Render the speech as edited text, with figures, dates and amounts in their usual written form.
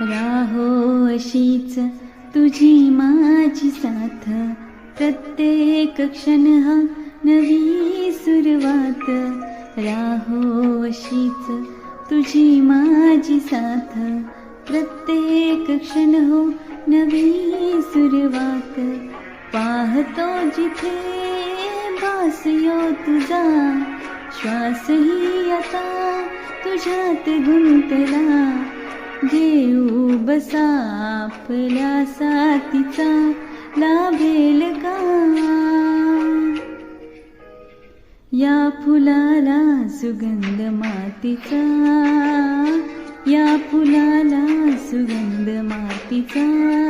राहो अशीच तुझी माझी साथ, प्रत्येक क्षण हा नवी सुरुवात. राहो अशीच तुझी माझी साथ, प्रत्येक क्षण हो नवी सुरुवात. पाहतो जिथे भास यो तुझा, श्वासही आता तुझ्यात गुंतला. घेऊ बसा आपल्या साथीचा, लाभेल का या फुलाला सुगंध मातीचा, या फुलाला सुगंध मातीचा.